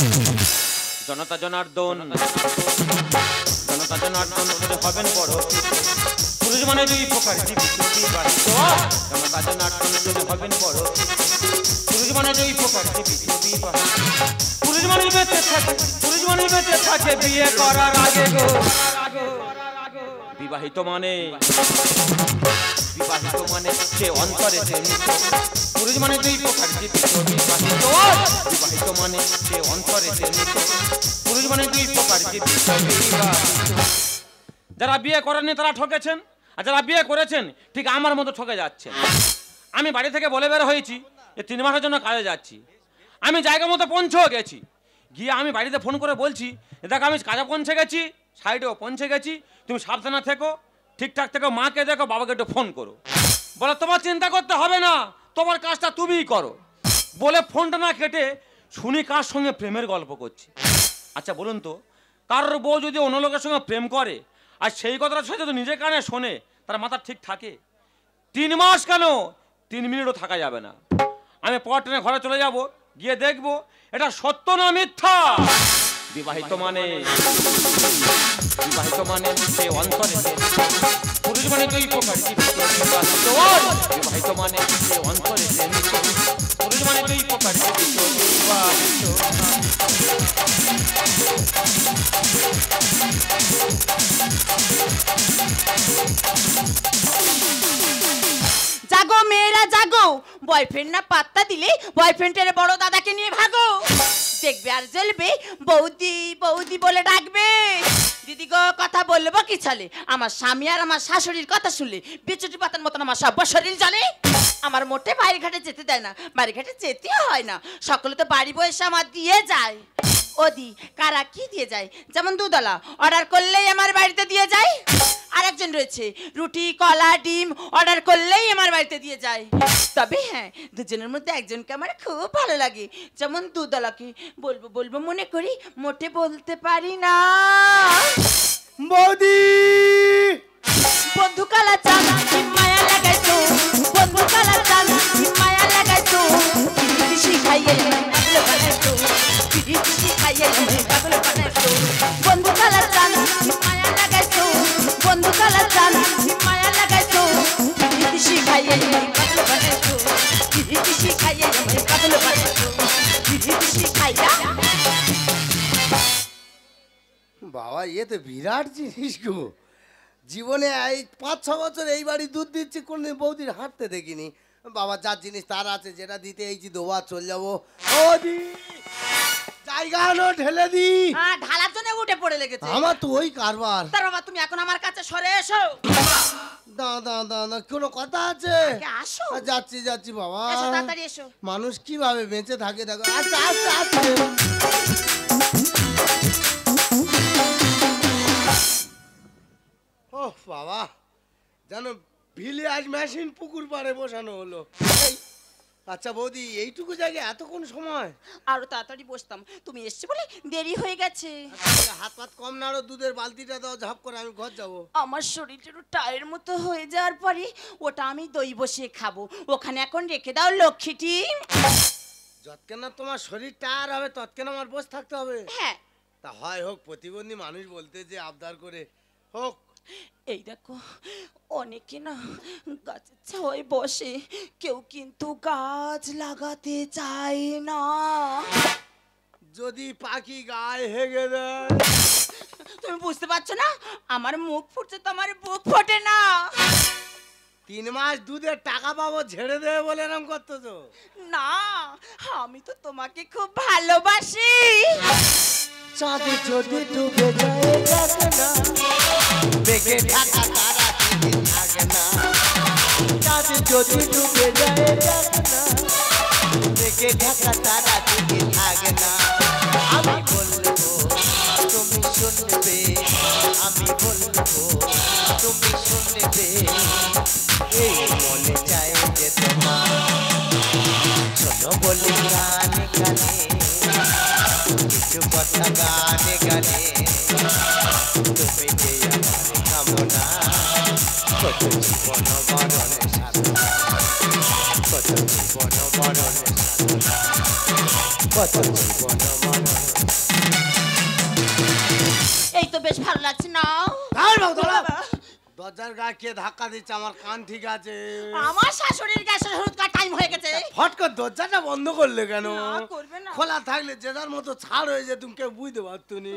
জনতা জনার্দন জনতা জনার্দন হবেন বড় পুরুষ মানে দুই প্রকার জনতা জনার্দন হবেন বড় পুরুষ মানে দুই প্রকার পুরুষ মানে বেঁচে থাকে বিয়ে করার আগে গো বিবাহিত মানে সে অন্তরে পুরুষ মানে দুই প্রকার বিবাহিত মানে সে অন্তরে পুরুষ মানে দুই প্রকার যারা বিয়ে করেননি তারা ঠকেছেন, আর যারা বিয়ে করেছেন ঠিক আমার মতো ঠকে যাচ্ছেন। আমি বাড়ি থেকে বলে বের হয়েছি যে 3 মাসের জন্য কাজে যাচ্ছি। আমি জায়গা মতো পৌঁছেও গেছি, গিয়ে আমি বাড়িতে ফোন করে বলছি দেখো আমি কাজে পৌঁছে গেছি, সাইডেও পৌঁছে গেছি, তুমি সাবধানে থেকো, ঠিকঠাক থেকো, মাকে দেখো, বাবাকে একটু ফোন করো। বলে তোমার চিন্তা করতে হবে না, তোমার কাজটা তুমিই করো। বলে ফোনটা না কেটে শুনি কার সঙ্গে প্রেমের গল্প করছি। আচ্ছা বলুন তো, কারোর বউ যদি অন্য লোকের সঙ্গে প্রেম করে আর সেই কথাটা সে যদি নিজের কানে শোনে, তার মাথা ঠিক থাকে? 3 মাস কেন, 3 মিনিটও থাকা যাবে না। আমি পর ট্রেনে ঘরে চলে যাব, গিয়ে দেখবো এটা সত্য না মিথ্যা। বিবাহিত মানে সে অন্তরে পুরুষ মানে দুই প্রকার বিবাহিত মানে সে অন্তরে পুরুষ মানে দুই প্রকার জাগো মেয়েরা জাগো, বয়ফ্রেন্ড না পাত্তা দিলে বয়ফ্রেন্ডের বড় দাদাকে নিয়ে ভাগো। দেখবে আর জ্বলবে, বৌদি বৌদি বলে ডাকবে। দিদি গো কথা বলবো কি চলে, আমার স্বামী আর আমার শাশুড়ির কথা শুনলে বিচুটি পাতার মতন আমার সব শরীর জানে। আমার মোটে বাড়ি ঘাটে যেতে দেয় না, বাড়ি ঘাটে যেতেও হয় না, সকলে তো বাড়ি বসে আমার দিয়ে যায়। ওদি কারা কি দিয়ে যায়, যেমন দুধওয়ালা অর্ডার করলেই আমার বাড়িতে দিয়ে যায়। আরেকজন রয়েছে রুটি কলা ডিম অর্ডার করলেই আমার বাড়িতে দিয়ে যায়। তবে হ্যাঁ, দুজনের মধ্যে একজনকে আমার খুব ভালো লাগে, যেমন দুধওয়ালাকে বলবো বলবো মনে করি, মোটে বলতে পারি না। বৌদি বন্ধু কালা চান মায়া লাগাইতো, বন্ধু কালা চান মায়া লাগাইতো, শিখাইয়ে পাগল বানাইতো, শিখাইয়ে পাগল বানাইতো। বন্ধু কালা চান মায়া লাগাইতো, বন্ধু কালা চান মায়া লাগাইতো, শিখাইয়ে পাগল বানাইতো, শিখাইয়ে পাগল বানাইতো, শিখাইয়া। বাবা এ তো বিরাট জিনিস গো। জীবনে এই 5-6 বছর এই বাড়ি দুধ দিচ্ছি, কোনদিন বৌদির হাঁটতে দেখিনি। বাবা যার জিনিস তার আছে, যেটা দিতে এইছি দোয়া চল যাবো। বৌদি জায়গা আনো, ঢেলে দি। হ্যাঁ ঢালার জন্য উঠে পড়ে লেগেছে আমার তো ওই কারবার। তার বাবা তুমি এখন আমার কাছে সরে এসো। দাদা কোনো কথা আছে? আসো। যাচ্ছি যাচ্ছি বাবা, এসো তাড়াতাড়ি এসো। মানুষ কিভাবে বেঁচে থাকে দেখো। আচ্ছা আচ্ছা আচ্ছা। ও বাবা, জানো ভিলে আজ মেশিন পুকুর পাড়ে বসানো হলো। আচ্ছা বৌদি এইটুকু জায়গায় এতক্ষণ সময়? আরো তাড়াতাড়ি বসতাম, তুমি এসছো বলে দেরি হয়ে গেছে। হাত পাত কম নাড়ো, দুধের বালতিটা দাও ঝাপ করে, আমি ঘর যাবো। আমার শরীরটা একটু টায়ের মতো হয়ে যাওয়ার পরে ওটা আমি দই বসিয়ে খাবো, ওখানে এখন রেখে দাও লক্ষ্মীটি। যতক্ষণ তোমার শরীর টায়ার হবে ততক্ষণ আমার বসে থাকতে হবে? হ্যাঁ। তা হয় হোক, প্রতিবন্ধী মানুষ বলতে যে আবদার করে হোক। এই দেখো অনেকে না গাছের ছাওয়ায় বসে, কেউ কিন্তু গাছ লাগাতে চায় না। যদি পাখি গায়ে হেগে দেয়? তুমি বুঝতে পারছো না, আমার মুখ ফুটছে তো আমার বুক ফোটে না। 3 মাস দুধের টাকা পাবো ছেড়ে দেবে বলে এরম করতেছো? না আমি তো তোমাকে খুব ভালোবাসি। চাঁদ যদি ডুবে যায় থাকে না, বেগে ঢাকা তারা দিকে থাকে না। চাঁদ যদি ডুবে যায় থাকে না, বেগে ঢাকা তারা দিকে থাকে না। আমি বলবো তুমি শুনবে, আমি বলবো তুমি শুনবে, এই মনে চাই যে তোমার শোনো বলি গানে গানে, কিছু কথা গানে গানে, তুমি যে আমার কামনা, কত জীবন মরণের সাধনা, কত জীবন মরণের সাধনা, কত জীবন মরণের দরজার গায়ে কে ধাক্কা দিচ্ছে? আমার কান ঠিক আছে। আমার শাশুড়ির গ্যাসের হলুদ কার টাইম হয়ে গেছে। ফট করে দরজাটা বন্ধ করলে কেন? না, করবে না। খোলা থাকলে যে যার মতো ছাড় হয়ে যেত, তুমি কেউ বুঝতে পারতো নি।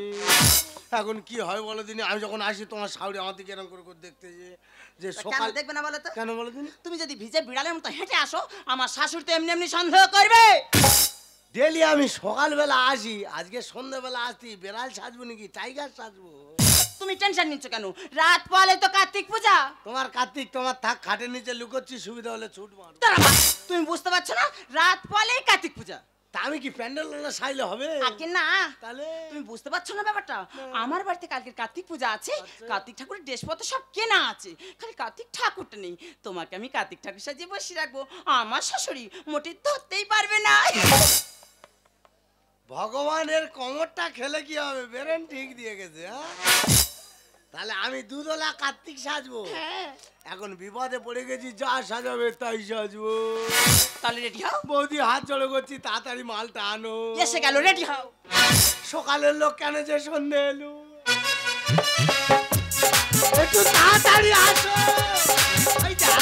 এখন কি হয় বলো দিনি? আমি যখন আসি তোমার শাশুড়ি আমার দিকে এরকম করে দেখতে যে কেন সকাল দেখবে না বলো তো? কেন বলো দিনি? তুমি যদি ভিজে বিড়ালের মতো হেঁটে আসো, আমার শাশুড়ি তো এমনি এমনি সন্দেহ করবে। ডেলি আমি সকালবেলা আসি, আজকে সন্ধ্যাবেলা আসছি, বেড়াল সাজবো নাকি টাইগার সাজবো? তুমি টেনশন নিচ্ছ কেন? রাত পরে তো কার্তিক পূজা। তোমার কার্তিক তোমার থাক, খাটের নিচে লুকোচ্ছি, সুবিধা হলে ছুট মারো। দাঁড়া মা, তুমি বুঝতে পারছো না? রাত পরেই কার্তিক পূজা। তা আমি কি প্যান্ডেল না সাইলে হবে? আগে না, তাহলে তুমি বুঝতে পারছো না ব্যাপারটা? আমার বাড়িতে কালকে কার্তিক পূজা আছে, কার্তিক ঠাকুরের ড্রেসপত্র সব কেনা আছে, খালি কার্তিক ঠাকুরটা নেই। তোমাকে আমি কার্তিক ঠাকুর সাজিয়ে বসিয়ে রাখবো, আমার শাশুড়ি মোটে ধরতেই পারবে না। ভগবানের কমরটা খেলে কি হবে? বেরেন ঠিক দিয়ে গেছে। হ্যাঁ, তাহলে আমি দুধওয়ালা কার্তিক সাজবো। হ্যাঁ, এখন বিপদে পড়ে গেছি, যা সাজাবে তাই সাজবো। তাহলে রেডি হও। বৌদি হাত জড়ো করছি, তাড়াতাড়ি মালটা আনো। এসে গেল, রেডি হও। সকালের লোক কেন যে সন্ধে এলো? একটু তাড়াতাড়ি আসো। ওই যা।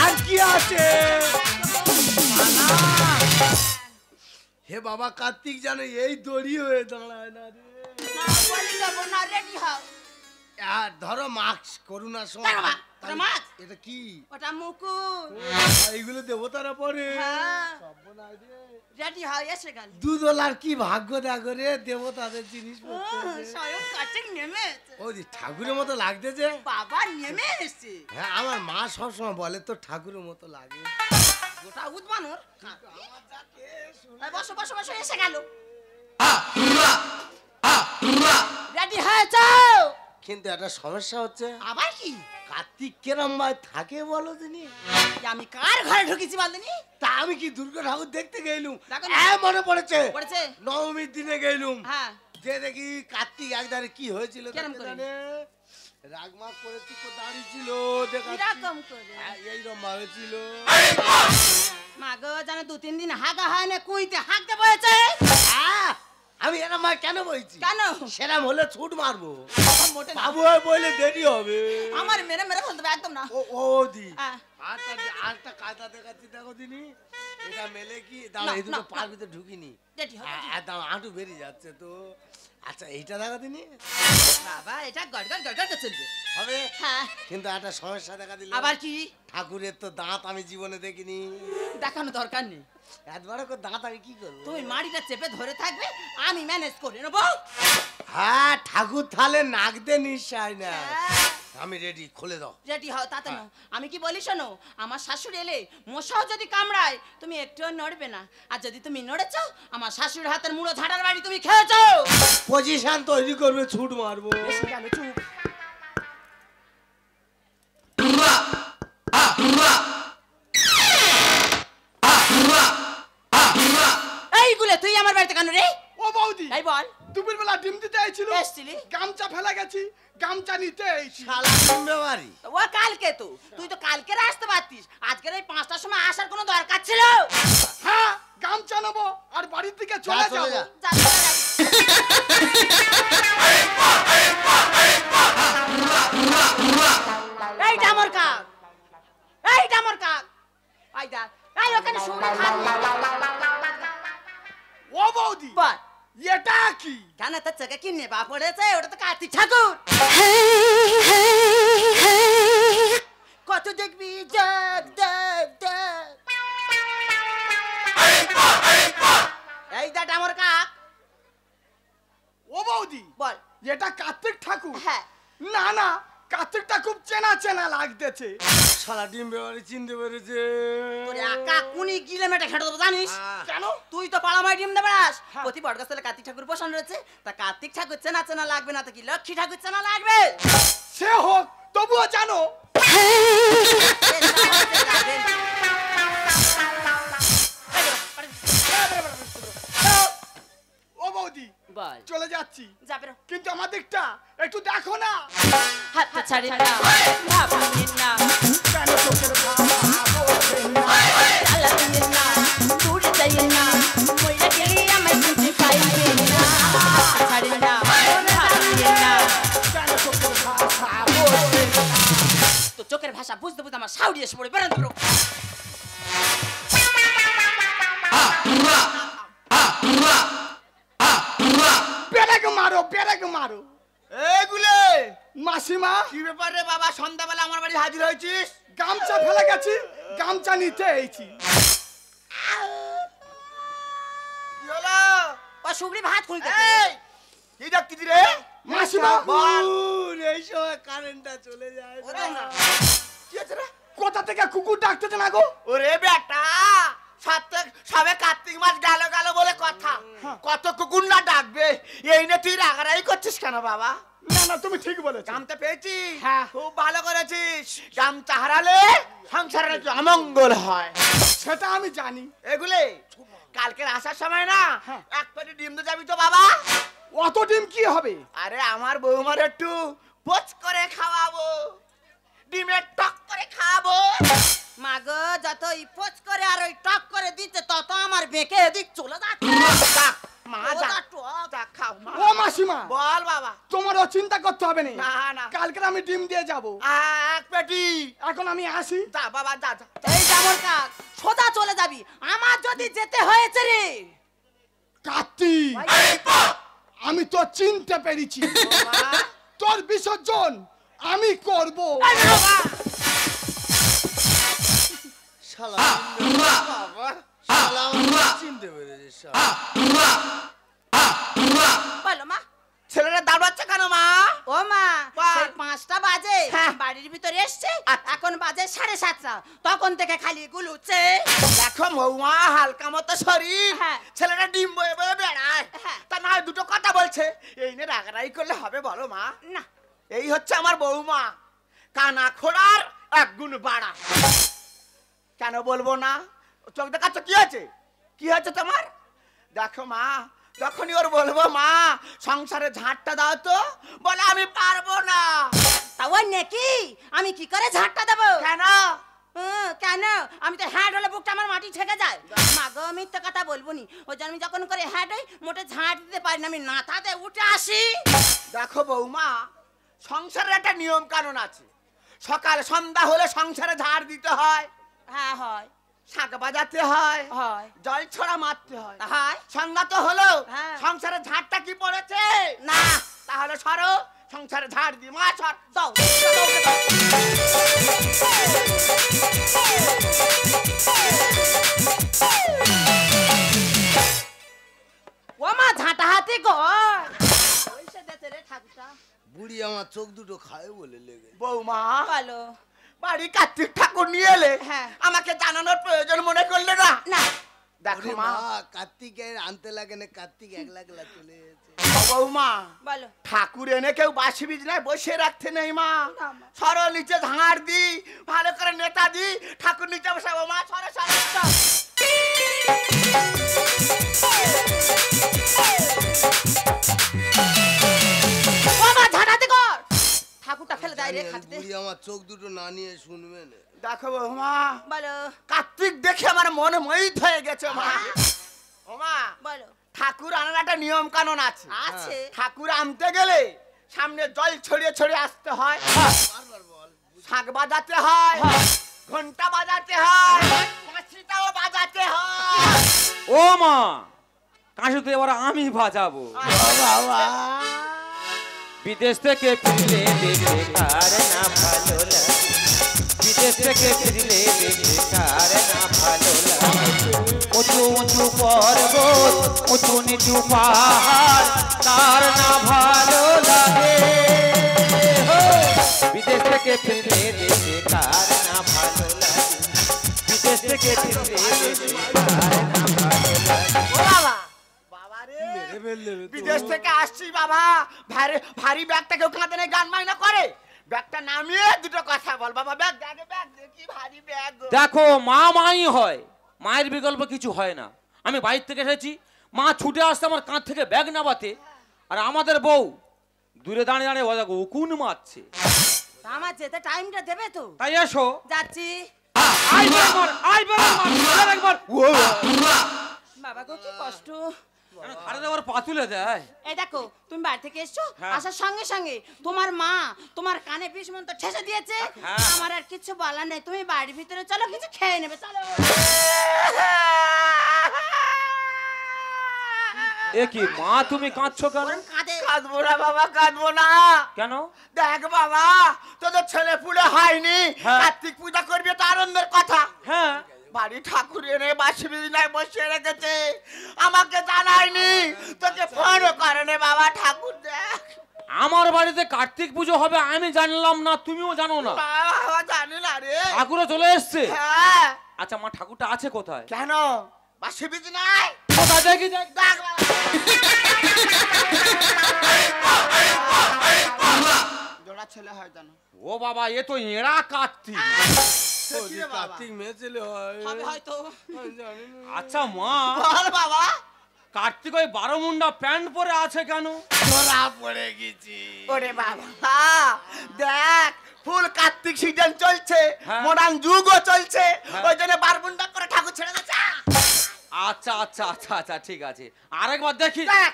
আর কি আছে? হে বাবা কার্তিক, জানো এই দড়ি হয়ে দাঁড়ায় না রে। না বলি যাবো না, রেডি হও। আর ধরো মাস্ক, করোনার সময়। দেখো মা, ওটা mask? এটা কি? ওটা মুকুট। এইগুলো দেবতারা পরে। হ্যাঁ, রেডি হও, এসে গেল। দুধওয়ালার কি ভাগ্য দেখো রে, দেবতাদের জিনিস স্বয়ং কার্তিক নেমে এসেছে। ওই ঠাকুরের মতো লাগতেছে। বাবা নেমে এসেছে। হ্যাঁ, আমার মা সবসময় বলে তো ঠাকুরের মতো লাগে। গোটা উদ্বানর। বসো বসো বসো, এসে গেল। রেডি হয়েছো? কিন্তু একটা সমস্যা হচ্ছে। আবার কি? কার্তিক কেরম ভাই থাকে বলো দিনি? আমি কার ঘরে ঢুকেছি বলদিনি? তা আমি কি দুর্গা ঠাকুর দেখতে গেলুম? দেখো না। হ্যাঁ, মনে পড়েছে। পড়েছে? নবমীর দিনে গেলুম। হ্যাঁ। যে দেখি কার্তিক একদারে কি হয়েছিল কেরম কে করে? জানে? রাগমাগ করেছি, তো দাঁড়িয়ে ছিল দেখাচ্ছি। কিরকম করে? হ্যাঁ, এইরকম ভাবে ছিল। মা গো, জানো 2-3 দিন হাগা হয় না, কুইতে হাগতে বলেছে। হ্যাঁ, আমি এরম ভাবে কেন বলছি? কেন? সেরম হলে ছুট মারবো। মোটে না। বাবু বলে দেরি হবে। আমার মেরে মেরে ফেলতে হবে, একদম না। ও দি হ্যাঁ। আরেকটা কায়দা দেখাচ্ছি, দেখো দিনি। এটা মেলে কি দাঁড়া, না, এই দুটো না, পার ভিতরে ঢুকিনি। রেডি হও, রেডি হও। একদম হাঁটু বেরিয়ে যাচ্ছে তো। আচ্ছা, এইটা দেখো দিনি। বাবা, এটা গড়গড় গড়গড় চলবে। হবে। হ্যাঁ। কিন্তু একটা সমস্যা দেখা দিল। আবার কি? ঠাকুরের তো দাঁত আমি জীবনে দেখিনি। দেখানো দরকার নেই। এত বড় করে দাঁত আমি কি করবো? তুমি মাড়িটা চেপে ধরে থাকবে, আমি ম্যানেজ করে নেবো। হ্যাঁ, ঠাকুর থালে নাক দিয়ে নিশ্চয় না। হ্যাঁ। আমি রেডি, খুলে দাও। রেডি হও, তাতে না। আমি কি বলি শোনো, আমার শাশুড়ি এলে মশাও যদি কামড়ায়, তুমি একটুও নড়বে না। আর যদি তুমি নড়েছো, আমার শাশুড়ির হাতের মুড়ো ঝাঁটার বাড়ি তুমি খেয়েছো। পজিশন তৈরি করবে, ছুট মারবো। বেশি গেল, চুপ। এইগুলো তুই আমার বাড়িতে কেন রে? ও বৌদি, এই বল। দুপুর বেলা ডিম দিতে আইছিল, এসছিলি? গামছা ফেলে গেছি, গামছা নিতে আইছি। শালা কিনবে বাড়ি। ও কালকে তো, তুই তো কালকে আসতে পারতিস, আজকের এই 5টার সময় আসার কোনো দরকার ছিল? হ্যাঁ, গামছা নেবো আর বাড়ির দিকে চলে চলে যাবো। যা। যা, চলে যা। এইটা আমার কাক, এইটা আমার কাক। আই দা, এই ওখানে শুনে খাবি। ও বৌদি, বল, এটা কি? কেন তোর চোখে কি নেবা পড়েছে? ওটা তো কার্তিক ঠাকুর। কত দেখবি, দেখ দেখ দেখ। এই দেখ আমার কাক। ও বৌদি, বল। এটা কার্তিক ঠাকুর? হ্যাঁ। না না, কার্তিকটা খুব চেনা চেনা লাগতেছে। শালা ডিম্বে বাড়ি চিনতে পেরেছে। তোরে আকা কুনি গিলে মেটে খেটে দেবো জানিস? কেন? তুই তো পাড়ামায় ডিম দেবে না। হ্যাঁ। প্রতি বটগাছতলায় কার্তিক ঠাকুর বসানো রয়েছে, তা কার্তিক ঠাকুর চেনা চেনা লাগবে না তো কি লক্ষ্মী ঠাকুর চেনা লাগবে? সে হোক, তবুও জানো। ও বৌদি, বল চলে যাচ্ছি, যাবে না। কিন্তু আমার দিকটা একটু দেখো না। হাতটা ছাড়েন না, পা ভাঙেন না, কেন চোখের ভাষা বোঝেন না? আল্লাহ দিলেন না, দূরে যাইয়েন না, মইরা গেলে আমায় খুঁজে পাইবেন না। ছাড়েন না, পা ভাঙেন না। কেন চোখের ভাষা বোঝেন না? তো চোখের ভাষা বুঝতে বুঝতে আমার সাউরি এসে পড়ে বেরোন ধরো। পেরেক মারো, পেরেক মারো। এইগুলে মাসিমা, কি ব্যাপার রে বাবা, সন্ধ্যাবেলা আমার বাড়ি হাজির হয়েছিস? গামছা ফেলে গেছি, গামছা নিতে এইছি। কি হলো? ও সুগরি ভাত খুলতে এই কি ডাকতিস রে? মাসিমা, বল। এই সময় কারেন্টটা চলে যায়। কি হয়েছে রে? কোথা থেকে কুকুর ডাকতেছে না গো? ওরে বেটা, সবে কার্তিক মাস গেল গেল বলে কথা, কত কুকুর না ডাকবে, এই নিয়ে তুই রাগারাগি করছিস কেন বাবা? না না, তুমি ঠিক বলেছো। গামটা পেয়েছিস? হ্যাঁ। খুব ভালো করেছিস। গামটা হারালে সংসারে নাকি অমঙ্গল হয়। সেটা আমি জানি। এগুলে কালকের আসার সময় না হ্যাঁ। এক প্লেট ডিম তো যাবি তো বাবা? অত ডিম কি হবে? আরে আমার বৌমার একটু পোচ করে খাওয়াবো, ডিমের টক করে খাওয়াবো। মা গো, যত ইপোজ করে আর ওই টক করে দিচ্ছে তত আমার বেঁকে এদিক চলে যাচ্ছে। যাক, মা ও যাক, যা টক। যাক, খাও মা। ও মাসিমা, বল বাবা। তোমারও চিন্তা করতে হবে না। না, না। কালকে আমি ডিম দিয়ে যাব। এক পেটি। এখন আমি আসি। যা বাবা, যা যা। এই যেমন কাক সোজা চলে যাবি, আমার যদি যেতে হয়েছে রে। কার্তিক, আমি তো চিনতে পেরেছি। তোর বিসর্জন আমি করব। শালা বাবা, শালা আমাকে চিনতে পেরেছিস শালা। বলো মা। ছেলেরা দাঁড়াচ্ছে কেন মা? ও মা, বল। সেই 5টা বাজে হ্যাঁ। বাড়ির ভিতরে এসছে, এখন বাজে 7:30। তখন থেকে খালি গুলুচ্ছে। দেখো মৌমা, হালকা মতো শরীর, হ্যাঁ। ছেলেরা ডিম বয়ে বয়ে বেড়ায়, হ্যাঁ। তা না হয় দুটো কথা বলছে, এই নিয়ে রাগারাগি করলে হবে বলো মা? না, এই হচ্ছে আমার বৌমা, কানা খোড়ার এক গুণ বাড়া। কেন বলবো না? চোখ দেখাচ্ছ, কি আছে? কি হয়েছে তোমার? দেখো মা, যখনই ওর বলবো মা সংসারে ঝাঁটটা দাও তো, বলে আমি পারবো না। তা ওই নাকি আমি কি করে ঝাঁটটা দেবো? কেন? কেন? আমি তো হ্যাঁ হলে বুকটা আমার মাটি ঠেকে যায়। মা গো, মিথ্যে কথা বলবো নি। ওই জন্য আমি যখন করে হ্যাঁ হই, মোটে ঝাঁট দিতে পারি না, আমি নাথাতে উঠে আসি। দেখো বৌমা, সংসারের একটা নিয়ম কানুন আছে। সকাল সন্ধ্যা হলে সংসারে ঝাড় দিতে হয়, হ্যাঁ হয়, শাক বাজাতে হয়, হয়, জল ছড়া মারতে হয়। হয় সন্ধ্যা তো হলো, হ্যাঁ। সংসারে ঝাড়টা কি পড়েছে? না। তাহলে সরো, সংসারে ঝাড় দি মা, সর। দাও। ও মা, ঝাঁটা হাতে গড় ওইসে দেছে রে ঠাকুরটা। বুড়ি আমার চোখ দুটো খায় বলে লেগে। বৌমা, বলো। বাড়ি কার্তিক ঠাকুর নিয়ে এলে হ্যাঁ। আমাকে জানানোর প্রয়োজন মনে করলে না? না, দেখো ওরে মা, মা, কার্তিকের আনতে লাগে না, কার্তিক একলা একলা চলে গেছে। বৌমা, বলো। ঠাকুর এনে কেউ বাসি বিজনায় বসে রাখতে নেই মা। না, মা। সরো, নিচে ঝাড় দি, ভালো করে নেতা দি, ঠাকুর নিচে বসাবো মা, সরো সরো। ও মা, ঝাঁটাতে গড় ঠাকুরটা ফেলে দেয় রে জানি, খাটতে। বুড়ি আমার চোখ দুটো না নিয়ে শুনবে না। দেখো বৌমা, বলো। কার্তিক দেখে আমার মন মোহিত হয়ে গেছে মা। ও মা, বলো। ঠাকুর আনার একটা নিয়ম কানুন আছে। আছে। ঠাকুর আনতে গেলে সামনে জল ছড়িয়ে ছড়িয়ে আসতে হয়, বারবার বল। শাঁখ বাজাতে হয়, ঘন্টা বাজাতে হয়, কাঁচিটাও বাজাতে হয়। ও মা, কাশি তো এবার আমি বাজাবো। বাবা, বিদেশ থেকে ফিরলে দেখবে কার না ভালো লাগে, বিদেশ থেকে ফিরলে দেখবে কার না ভালো লাগে। উঁচু উঁচু পর্বত, উঁচু নিচু পাহাড়, কার না ভালো লাগে। হো! বিদেশ থেকে ফিরলে দেখবে কার না ভালো লাগে, বিদেশ থেকে ফিরলে দেখবে কার না ভালো লাগে। ও বাবা, বাবা রে, মেরে ফেললে রে তো। বিদেশ থেকে আসছি বাবা, ভারী ভারী ব্যাগটা কেউ কাঁধে নিয়ে গান মাইনা করে, ব্যাগটা নামিয়ে দুটো কথা বল বাবা। ব্যাগ ব্যাগ ব্যাগ কি ভারী ব্যাগ গো। দেখো, মা মাই হয়, মায়ের বিকল্প কিছু হয় না। আমি বাইরে থেকে এসেছি, মা ছুটে আসতে আমার কাঁধ থেকে ব্যাগ নামাতে আর আমাদের বউ দূরে দাঁড়িয়ে দাঁড়িয়ে ও দেখো উকুন মারছে। তা আমার যেতে টাইমটা দেবে তো? তাই এসো। যাচ্ছি। আই বের মার, আই বের মার, একবার। বাবা গো কি কষ্ট। কেন ঘাড়ে দেওয়ার পা তুলে দেয়? এই দেখো তুমি বাড়ি থেকে এসছো, হ্যাঁ। আসার সঙ্গে সঙ্গে তোমার মা তোমার কানে বিষ মন্ত্র ঠেসে দিয়েছে। হ্যাঁ। আমার আর কিছু বলার নেই, তুমি বাড়ির ভিতরে চলো, কিছু খেয়ে নেবে, চলো। এ কি মা, তুমি কাঁদছো কেন? ওরম কাঁদে। কাঁদবো না বাবা, কাঁদবো না। কেন? দেখ বাবা, তোদের ছেলে পুলে হয়নি, হ্যাঁ। কার্তিক পূজা করবি তো আনন্দের কথা। হ্যাঁ, বাড়ি ঠাকুর এনে বাসি বিদিনায় বসিয়ে রেখেছে, আমাকে জানায়নি, তোকে ফোন করেনি বাবা। ঠাকুর দেখ, আমার বাড়িতে কার্তিক পুজো হবে আমি জানলাম না, তুমিও জানো না? বাবা জানি না রে। ঠাকুরও চলে এসছে। হ্যাঁ। আচ্ছা মা, ঠাকুরটা আছে কোথায়? কেন বাসি বিদিনায়? কোথায় দেখি? দেখ। দেখ বাবা, জোড়া ছেলে হয় জানো। ও বাবা, এ তো এড়া কার্তিক। কার্তিক মেয়ে ছেলে হয়। হবে হয়তো। আচ্ছা মা, বল বাবা। কার্তিক ওই 12 মুন্ডা প্যান্ট পরে আছে কেন? ধরা পড়ে গেছি। ওরে বাবা, দেখ ফুল কার্তিক সিজন চলছে, হ্যাঁ। মডার্ন যুগও চলছে, হ্যাঁ। ওই জন্য বারবুন্ডা করে ঠাকুর ছেড়ে দিচ্ছে। আচ্ছা আচ্ছা আচ্ছা আচ্ছা, ঠিক আছে, আরেকবার দেখি। দেখ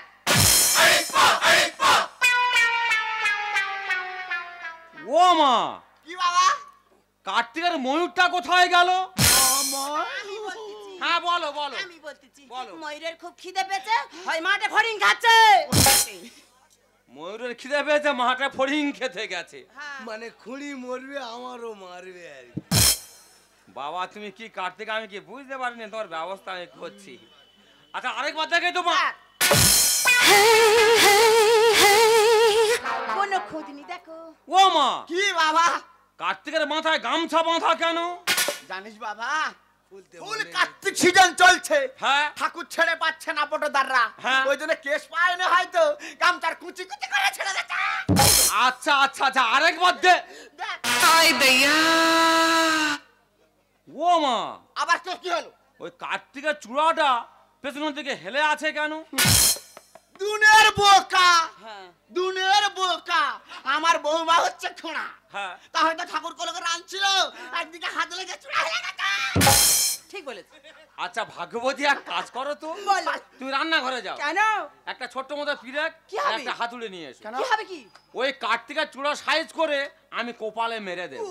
ও মা, কি বাবা? কার্তিকের ময়ূরটা কোথায় গেল? আমি বলতেছি। হ্যাঁ বলো বলো। আমি বলতেছি, বলো। ময়ূরের খুব খিদে পেয়েছে, হয় মাঠে ফড়িং খাচ্ছে। ময়ূরের খিদে পেয়েছে, মাঠে ফড়িং খেতে গেছে। হ্যাঁ। মানে খুঁড়ি মরবে, আমারও মারবে আর কি। বাবা তুমি কি কার্তিক, আমি কি বুঝতে পারিনি, তোমার ব্যবস্থা আমি করছি। আচ্ছা আরেকবার দেখে তো মা। কোনো খুঁজনি দেখো। ও মা, কি বাবা? কার্তিকের মাথায় গামছা বাঁধা কেন? জানিস বাবা, বলতে ফুল মনে কার্তিক সিজন চলছে, হ্যাঁ ঠাকুর ছেড়ে পাচ্ছে না পটদাররা, হ্যাঁ। ওই জন্য কেস পায় না হয়তো, গামছার কুচি কুচি করে ছেড়ে দিচ্ছে। আচ্ছা আচ্ছা আচ্ছা, আরেকবার দে। দেখ ও মা, আবার তো কি হলো? ওই কার্তিকের চূড়াটা পেছনের দিকে হেলে আছে কেন? দুনের বোকা, হ্যাঁ। দুনের বোকা, আমার বৌমা হচ্ছে খোঁড়া, হ্যাঁ, তা হয়তো ঠাকুর কলকে রাঁধছিল, একদিকে হাত লেগে চূড়া হয়ে গেছে। ঠিক বলেছ। আচ্ছা ভাগ্যবতী, এক কাজ করো তো, বলো। তুমি রান্নাঘরে যাও, কেন? একটা ছোট্ট মতো পিরেক কি আর হবে? একটা হাতুড়ি নিয়ে এসো। কি হবে কি? ওই কার্তিকের চূড়া সাইজ করে আমি কোপালে মেরে দেব।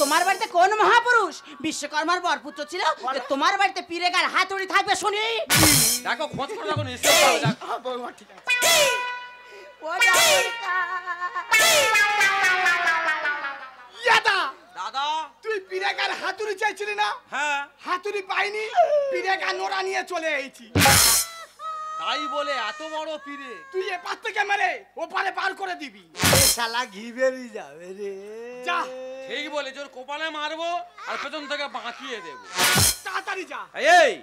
তোমার বাড়িতে কোন মহাপুরুষ বিশ্বকর্মার বরপুত্র ছিল যে তোমার বাড়িতে পিরেকার হাতুড়ি থাকবে শুনি? দেখো খোঁজ করে দেখো, নিশ্চয়ই পাবে, দেখো। বৌমা ঠিক আছে। ইয়াদা, দাদা। তুই পিরেকার হাতুড়ি চাইছিলি না? হ্যাঁ, হাতুড়ি পাইনি, পিরেকা নোরা নিয়ে চলে এসেছি। তাই বলে এত বড় পিরে? তুই এপার থেকে মেরে ওপারে পার করে দিবি। এ শালা ঘি বেরিয়ে যাবে রে। যা। ঠিক বলে, জোর কোপালে মারবো আর পেছন থেকে বাঁকিয়ে দেবো। তাড়াতাড়ি যা। এই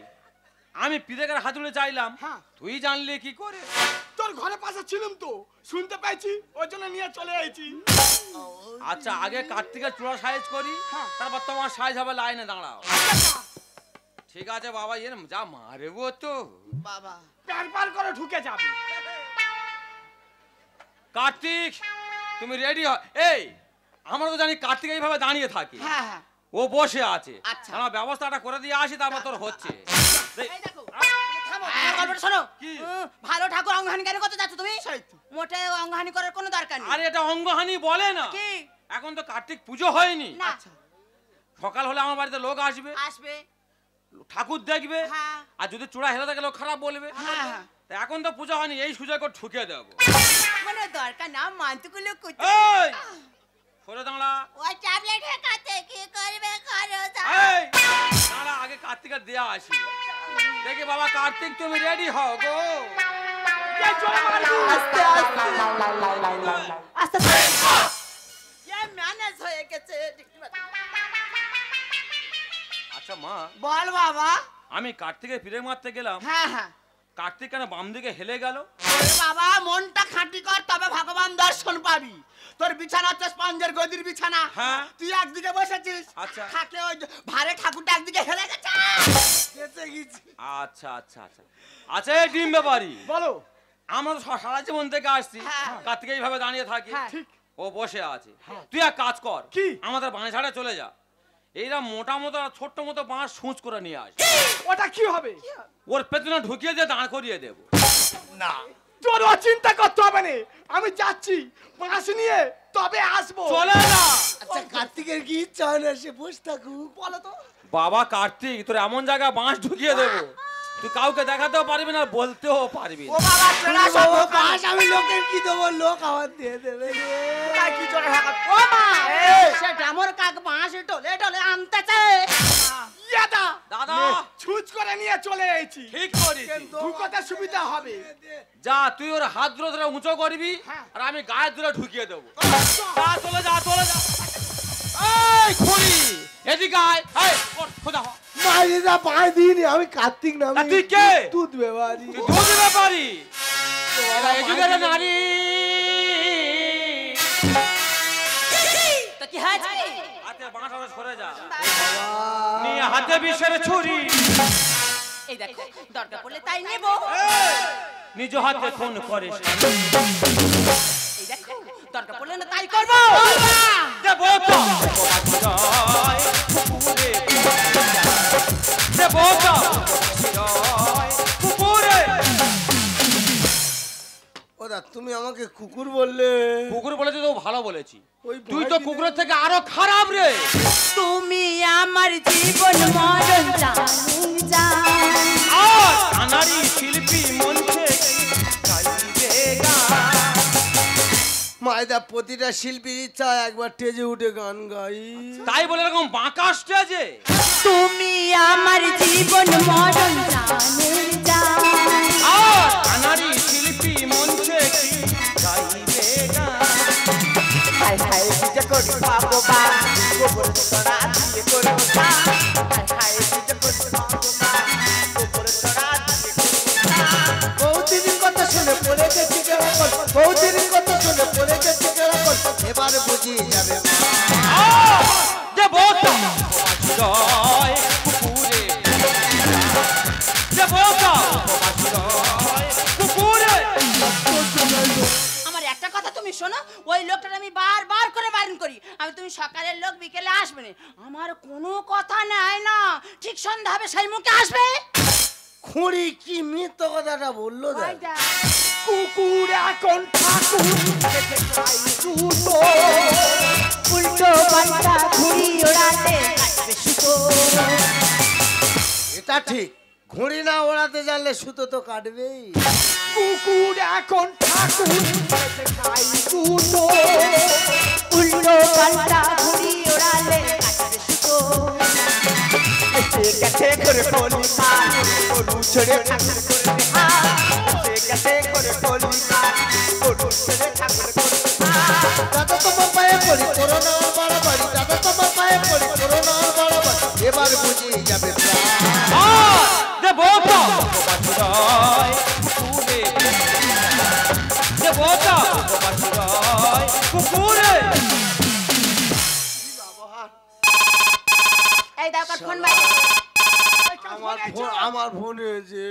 আমি পিরেকের হাতুড়ি চাইলাম, হ্যাঁ। তুই জানলি কি করে? তোর ঘরে পাশে ছিলাম তো, শুনতে পাইছি, ওই জন্য নিয়ে চলে এসেছি। আচ্ছা আগে কার্তিকের চূড়া সাইজ করি, হ্যাঁ। তারপর তোমার সাইজ হবে, লাইনে দাঁড়াও। ঠিক আছে বাবা, এর যা মারবো তো। বাবা প্যার পার করে ঢুকে যাবে। কার্তিক তুমি রেডি হ। এই আমরা তো জানি কার্তিক এইভাবে দাঁড়িয়ে থাকে, হ্যাঁ হ্যাঁ ও বসে আছে। আচ্ছা। আমার ব্যবস্থাটা করে দিয়ে আসি, তারপর তোর হচ্ছে। এই দেখো, থামো, আমার গল্পটা শোনো। কি? ভালো ঠাকুর অঙ্গহানি কেন করতে যাচ্ছ তুমি? সেই তো। মোটে অঙ্গহানি করার কোনো দরকার নেই। আরে এটা অঙ্গহানি বলে না, কি? এখন তো কার্তিক পুজো হয়নি। না। সকাল হলে আমার বাড়িতে লোক আসবে, আসবে। ঠাকুর দেখবে, হ্যাঁ। আর যদি চূড়া হেলে থাকে লোক খারাপ বলবে। হ্যাঁ, হ্যাঁ। তা এখন তো পূজা হয়নি, এই সুযোগ ঠুকে দেবো। মানে দরকার না, মানতুগুলো কুচি। এই সরে দাঁড়া। ওই ট্যাবলেটের কাছে কি করবে করো তা। এই দাঁড়া, আগে কার্তিকের দেয়া আসি। দেখি বাবা কার্তিক তুমি রেডি হও গো। আস্তে আস্তে আস্তে এ ম্যানেজ হয়ে গেছে। আচ্ছা মা, বল বাবা। আমি কার্তিকের ফিরে মারতে গেলাম, হ্যাঁ হ্যাঁ। কার্তিক কেন বাম দিকে হেলে গেল? ওরে বাবা, মনটা খাঁটি কর, তবে ভগবান দর্শন পাবি। তোর বিছানা হচ্ছে স্পঞ্জের গদির বিছানা, হ্যাঁ। তুই একদিকে বসেছিস, আচ্ছা। থাকলে ওই ভারে ঠাকুরটা একদিকে হেলে গেছে। বেঁচে গেছি। আচ্ছা আচ্ছা আচ্ছা আচ্ছা, এই ডিম ব্যাপারি, বলো। আমরা তো সারা জীবন থেকে আসছি, হ্যাঁ। কার্তিক এইভাবে দাঁড়িয়ে থাকি, হ্যাঁ। ও বসে আছে। তুই এক কাজ কর, কি? আমাদের বাঁশ ঝাড়ে চলে যা, এইরা মোটা মোটা ছোট্ট মতো বাঁশ সূচ করে নিয়ে আস, ওটা কি হবে? ওর পেছনে ঢুকিয়ে দিয়ে দাঁড় করিয়ে দেবো। না তোর চিন্তা করতে হবে না, আমি যাচ্ছি বাঁশ নিয়ে তবে আসবো। চলে যা। আচ্ছা কার্তিকের কি ইচ্ছা হয় না সে বসে থাকুক? বলো তো। বাবা কার্তিক, তোর এমন জায়গায় বাঁশ ঢুকিয়ে দেবো তুই কাউকে দেখাতেও পারবি না, বলতেও পারবি ও না। বাবা চেনা সব বাবা, বাস আমি লোকের কি দেবো, লোক আমার দিয়ে দেবে রে। কোথায় কি চলে থাকা? ও মা এই! সে ডামর কাক বাঁশ ঢোলে ঢোলে আনতেছে। ইয়াদা দাদা ছুঁচ করে নিয়ে চলে এসেছি, ঠিক করিস, ঢুকতে সুবিধা হবে। যা তুই ওর হাত ধরে ধরে উঁচু করবি, হ্যাঁ। আর আমি গায়ে ধরে ঢুকিয়ে দেবো। যা চলে যা চলে যা। এই খুনি এদিকে আয়, এই ওঠ, খোদা হ। মাইরে যা পায়ে দিইনি, আমি কার্তিক না, তা আমি তুই কে? দুধ বেবারি। তুই দুধ ব্যাপারি, এরা এই যুগের নারী। তো কি হয়েছে? হাতে বাঁশ হাতে সরে যা, নিয়ে হাতে বিষের ছুরি, এই দেখো দরকার পড়লে তাই নেব। নিজ হাতে খুন করিস। এই দেখো দরকার পড়লে না তাই করবো। দেবতা জয় কুকুরে, দেবতা জয় কুকুরে। ওদা তুমি আমাকে কুকুর বললে? কুকুর বলেছি তো ভালো বলেছি, ওই তুই ভয় তো কি কুকুরের থেকে আরো খারাপ রে। তুমি আমার জীবন মরণ জানি জান। আর কানাড়ি শিল্পী মঞ্চে গাইবে গান। মায়দা প্রতিটা শিল্পীর ইচ্ছা একবার স্টেজে উঠে গান গাই। তাই বলে এরকম বাঁকা স্টেজে? তুমি আমার জীবন মরণ জানি জান। আর কানাড়ি শিল্পী মঞ্চে কি গাইবে গান। হাই হাই বিজে করি ভগবান, গোবর ছড়া দিয়ে করো গান। হাই হাই বিজে করি ভগবান, গোবর ছড়া দিয়ে করো গান। বহুদিনের কথা শুনে পড়ে গেছি কেরকম, বহুদিনের কথা শুনে পড়ে গেছি কেরকম, এবার বুঝি যাবে মা। দেবতা জয় কুকুরে, দেবতা জয় কুকুরে। আমার একটা কথা তুমি শোনো, ওই লোকটার আমি বারবার করে বারণ করি, আমি তুমি সকালের লোক বিকেলে আসবে না। আমার কোনো কথা নেয় না, ঠিক সন্ধ্যা হবে সেই মুখে আসবে। খুঁড়ি কি মিথ্য কথাটা বললো দেখ। কুকুর এখন ঠাকুর দেখে খাই দুটো। উল্টো পাল্টা ঘুরি ওড়াতে কাটবে সুতো। এটা ঠিক, ঘুড়ি না ওড়াতে জানলে সুতো তো কাটবেই। কুকুর এখন ঠাকুর দেখে খাই দুটো। উল্টো পাল্টা ঘুরি ওড়ালে কাটবে সুতো। ऐसे कैसे करे कोली खान, गोरू छड़े ठाकुर करे हां। ऐसे कैसे करे कोली खान, गोरू छड़े ठाकुर करे हां। দাদা তোমার পায়ে পড়ি করোনা বাড়াবাড়ি, দাদা তোমার পায়ে পড়ি করোনা বাড়াবাড়ি, এবার বুঝি যাবে প্রাণ। দেবতা জয় কুকুরে, দেবতা জয় কুকুরে। এই দাও কার ফোন বাইরে। আমার ফোন হয়েছে,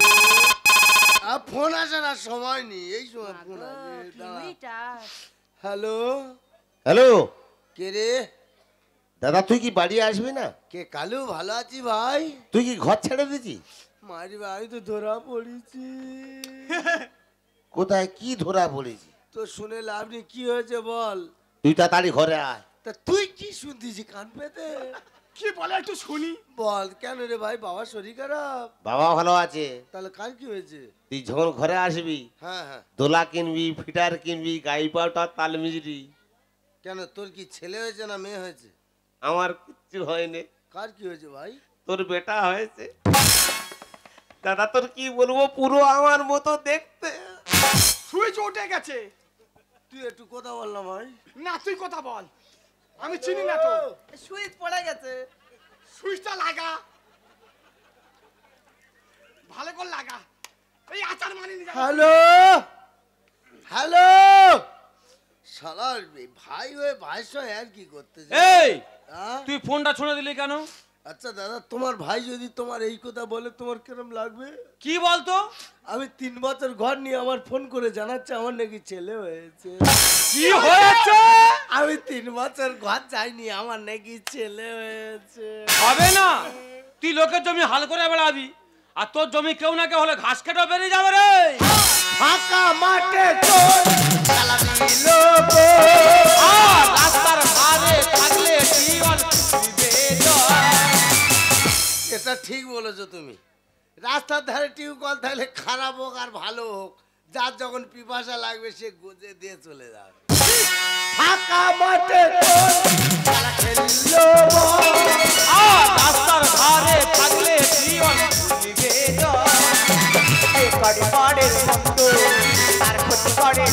ফোন আসার আর সময় নেই, এই সময় ফোন আছে। হ্যালো, হ্যালো কে রে? দাদা, তুই কি বাড়ি আসবি না? কে কালু? ভালো আছি ভাই। তুই কি ঘর ছেড়ে দিছি? মারি ভাই তো ধরা পড়েছি। কোথায় কি ধরা পড়েছি? তো শুনে লাভ নেই, কি হয়েছে বল। তুই তাড়াতাড়ি ঘরে আয়। তা তুই কি শুনতেছি কান পেতে? কি বলে একটু শুনি। বল কেন রে ভাই, বাবার শরীর খারাপ? বাবা ভালো আছে। তাহলে কার কি হয়েছে? তুই যখন ঘরে আসবি হ্যাঁ হ্যাঁ। দোলা কিনবি, ফিটার কিনবি, গাই পাউডার, তাল মিজরি। কেন তোর কি ছেলে হয়েছে না মেয়ে হয়েছে? আমার কিচ্ছু হয়নি। কার কি হয়েছে ভাই? তোর বেটা হয়েছে। দাদা তোর কি বলবো, পুরো আমার মতো দেখতে। সুইচ উঠে গেছে। তুই একটু কথা বল না ভাই। না তুই কথা বল, আমি চিনি না তো। সুইচ পড়ে গেছে। সুইচটা লাগা, ভালো করে লাগা। এই আচার মানি নি। হ্যালো হ্যালো, শালার ভাই হয়ে ভাইয়ের সঙ্গে আর কি করতে এই তুই ফোনটা ছুঁড়ে দিলি কেন? আচ্ছা দাদা, তোমার ভাই যদি তোমার এই কথা বলে তোমার কিরম লাগবে? কি বলতো? আমি 3 বছর ঘর নিয়ে আমার ফোন করে জানাচ্ছে আমার নাকি ছেলে হয়েছে। কি হয়েছে? আমি 3 বছর ঘর যাইনি, আমার নাকি ছেলে হয়েছে। হবে না, তুই লোকের জমি হাল করে বেড়াবি, আর তোর জমি কেউ না কেউ হলে ঘাস কেটে বেরিয়ে যাবে রে। ফাঁকা মাঠে তোর চালাবি লোক, আর রাস্তার ধারে থাকলে টিউবওয়েল খুঁজবে জল। এটা ঠিক বলেছো তুমি। রাস্তার ধারে টিউবওয়েল থাকলে খারাপ হোক আর ভালো হোক, যার যখন পিপাসা লাগবে সে গুজে দিয়ে চলে যাবে। ফাঁকা মাঠে তোর খেলা খেললো, আর রাস্তার ধারে থাকলে টিউবওয়েল খুঁজবে জল। কড়ি কড়ের মতো তার ক্ষতি করে,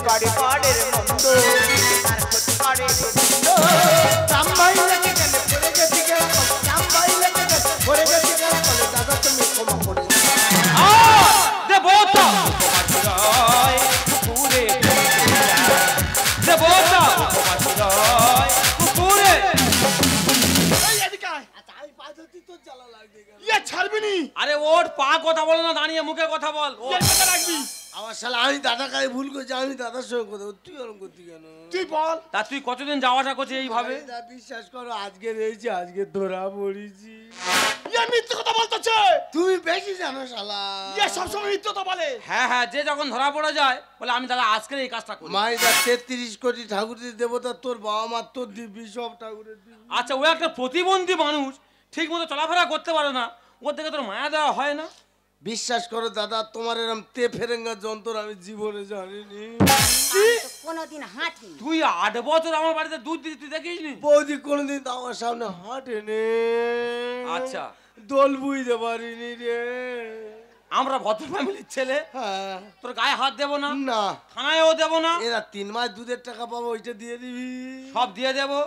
কড়ি কড়ের মতো তার ক্ষতি করে। জাম্বাই লেগে গেলে পড়ে গেছি গেল, জাম্বাই লেগে গেছে পড়ে গেছি গেল, বলে দাদা তুমি ক্ষমা করে দাও। দেবতা উপবাসীরাই কুকুরে দেবতা উপবাসীরাই কুকুরে। এই এদিকে আয়। আচ্ছা আমি পা ধরছি, তোর জ্বালা লাগবে কেন? ইয়ে ছাড়বি নি, আরে ওর পা কথা বলে না, দাঁড়িয়ে মুখে কথা বল। ও এর কথা রাখবি। আমার শালা আমি দাদা কাছে ভুল করছি, আমি দাদার সঙ্গে কথা বলছি, তুই ওরকম করতি কেন? তুই বল। তা তুই কতদিন যাওয়া আসা করছিস এইভাবে? আমি যা বিশ্বাস করো, আজকে রয়েছি, আজকে ধরা পড়েছি। ইয়ে মিথ্যে কথা বলতেছে। তুমি বেশি জানো শালা। ইয়ে সবসময় মিথ্যে কথা বলে। হ্যাঁ হ্যাঁ, যে যখন ধরা পড়ে যায় বলে আমি দাদা আজকের এই কাজটা করি। মাইদা 33 কোটি ঠাকুরের দেবতা, তোর বাবা মা, তোর দিব্যি, সব ঠাকুরের দিব্যি। আচ্ছা, ও একটা প্রতিবন্ধী মানুষ, ঠিক মতো চলাফেরা করতে পারে না, ওর থেকে তোর মায়া দেওয়া হয় না? বিশ্বাস করো দাদা, তোমার এরম তে ফেরেঙ্গা যন্ত্র আমি জীবনে জানিনি। কোনোদিন হাঁটিনি। তুই 8 বছর আমার বাড়িতে দুধ দিতে তুই দেখিস নি? বৌদি কোনোদিন তো আমার সামনে হাঁটেনি। আচ্ছা। দোল বুঝতে পারিনি রে। আমরা ভদ্র ফ্যামিলির ছেলে, হ্যাঁ। তোর গায়ে হাত দেবো না, না, থানায়ও দেবো না, এরা 3 মাস দুধের টাকা পাবো, ওইটা দিয়ে দিবি। সব দিয়ে দেবো।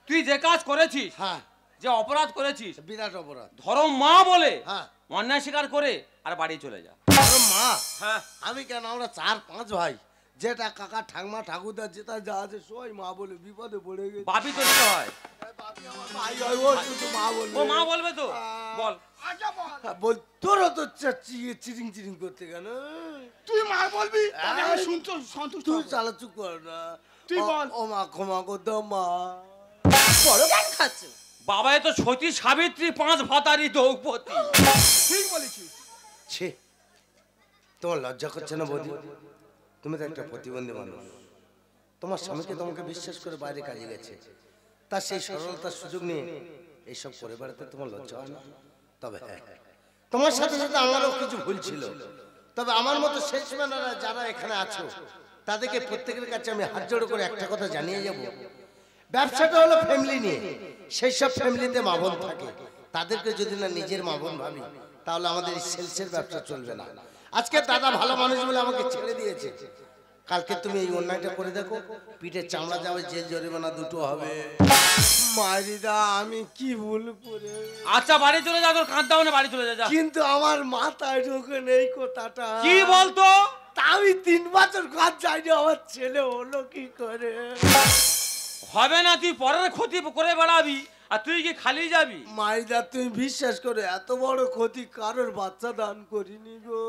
তুই যে কাজ করেছিস, হ্যাঁ, যে অপরাধ করেছিস, বিরাট অপরাধ। ধরম মা বলে হ্যাঁ, অন্যায় স্বীকার করে আর বাড়ি চলে যা। আরে মা, হ্যাঁ, আমি কেন, আমরা 4-5 ভাই, যেটা কাকা ঠাকমা ঠাকুরদা যেটা যা আছে সবাই মা বলে, বিপদে পড়ে গেছে। বাপি তো দিতে হয়। বাপি আমার ভাই হয়, ও শুধু মা বলবে। ও মা বলবে তো, বল। আগে বল। হ্যাঁ, বল, তোরও তো চিরিং চিরিং করতে কেন? তুই মা বলবি, তাহলে আমি শুনতে সন্তুষ্ট তুই হব। চালা চুপ কর না। তুই বল। ও মা, ক্ষমা কর দাও মা। বড় গান খাচ্ছ। বাবা এ তো সতী সাবিত্রী 5 ভাতারি দ্রৌপদী। ঠিক বলেছিস। ছি, তোমার লজ্জা করছে না বৌদি? তুমি তো একটা প্রতিবন্ধী মানুষ, তোমার স্বামীকে তোমাকে বিশ্বাস করে বাইরে কাজে গেছে, তার সেই সরলতার সুযোগ নিয়ে এইসব করে বেড়াতে তোমার লজ্জা হয় না? তবে হ্যাঁ, তোমার সাথে সাথে আমারও কিছু ভুল ছিল, তবে আমার মতো শেষম্যানেরা যারা এখানে আছো তাদেরকে প্রত্যেকের কাছে আমি হাত জোড়ো করে একটা কথা জানিয়ে যাব, ব্যবসাটা হলো ফ্যামিলি নিয়ে, সেই সব ফ্যামিলিতে মা বোন থাকে, তাদেরকে যদি না নিজের মা বোন ভাবি তাহলে আমাদের এই সেলসের ব্যবসা চলবে না। আজকে দাদা ভালো মানুষ বলে আমাকে ছেড়ে দিয়েছে, কালকে তুমি এই অন্যায়টা করে দেখো, পিঠের চামড়া যাবে, জেল জরিমানা দুটো হবে। মারিদা, আমি কি ভুল করে? আচ্ছা বাড়ি চলে যা, তোর কাঁদ দাও না, বাড়ি চলে যা যা। কিন্তু আমার মাথায় ঢোকে নেই কথাটা। কি বলতো? তা আমি 3 বছর ঘর যাইনি, আমার ছেলে হলো কি করে? হবে না, তুই পরের ক্ষতি করে বেড়াবি আর তুই কি খালি যাবি? মাইদা, তুমি বিশ্বাস করে এত বড় ক্ষতি কারোর বাচ্চা দান করিনি গো।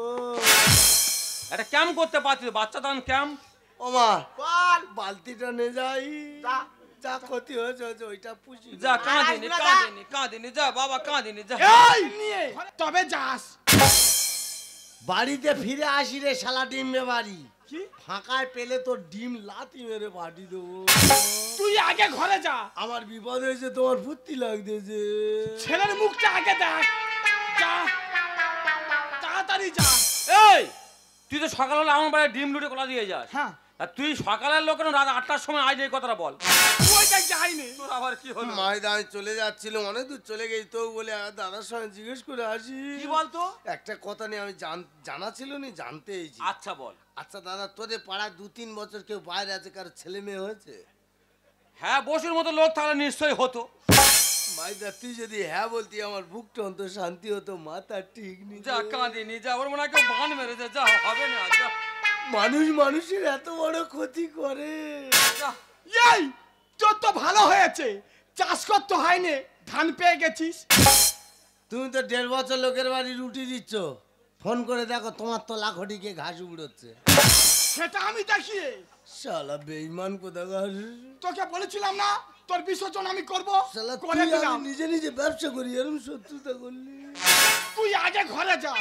একটা ক্যাম্প করতে পারছিস, বাচ্চা দান ক্যাম্প। ও মা, বল। বালতিটা নে যাই, যা। যা ক্ষতি হয়েছে হয়েছে, ওইটা পুষি। যা, কাঁদিনি আসবি না, কাঁদিনি কাঁদিনি, যা বাবা কাঁদিনি, যা। এই নিয়ে তবে যাস। বাড়িতে ফিরে আসি রে শালা ডিমে বাড়ি, কি? ফাঁকায় পেলে তোর ডিম লাথি মেরে বাড়ি দেবো। তুই আগে ঘরে যা, আমার বিপদ হয়েছে, তোমার ফুর্তি লাগতেছে। ছেলের মুখটা আগে দেখ। যা, তাড়াতাড়ি যা। এই তুই তো সকাল হলে আমার বাড়ি ডিম লুটে কলা দিয়ে যাস, হ্যাঁ, আর তুই সকালের লোক কেন রাত 8টার সময় আজ এই কথাটা বল? ওইটা যাইনি। তোর আবার কি হলো? মায়েদা, আমি চলে যাচ্ছিলাম, অনেক দূর চলে গেছি, তো বলে দাদার সঙ্গে জিজ্ঞেস করে আসি। কি বলতো? একটা কথা নিয়ে আমি জানা ছিল নি, জানতে এইছি। আচ্ছা বল। আচ্ছা দাদা, তোদের পাড়ায় 2-3 বছর কেউ বাইরে আছে, কারো ছেলে মেয়ে হয়েছে? হ্যাঁ, বসুর মতো লোক তাহলে নিশ্চয়ই হতো। মাইদা, তুই যদি হ্যাঁ বলতি আমার বুকটা অন্তত শান্তি হতো, মাথা ঠিক নি। যা, কাঁদিনি, যা, ওর মনে হয় কেউ বান মেরেছে, যা, হবে না, যা, মানুষ মানুষের এত বড় ক্ষতি করে। যা। এই তোর তো ভালো হয়েছে, চাষ করতে হয়নি, ধান পেয়ে গেছিস। তুমি তো 1.5 বছর লোকের বাড়ি রুটি দিচ্ছ, ফোন করে দেখো তোমার তো লাখটিকে ঘাস উড়োচ্ছে। সেটা আমি দেখিয়ে শালা বেঈমান কোথাকার। তোকে বলেছিলাম না তোর বিসর্জন আমি করব, শালা করে তুই দিলাম। আমি নিজে নিজে ব্যবসা করি, এরকম শত্রুতা করলি। তুই আগে ঘরে যা,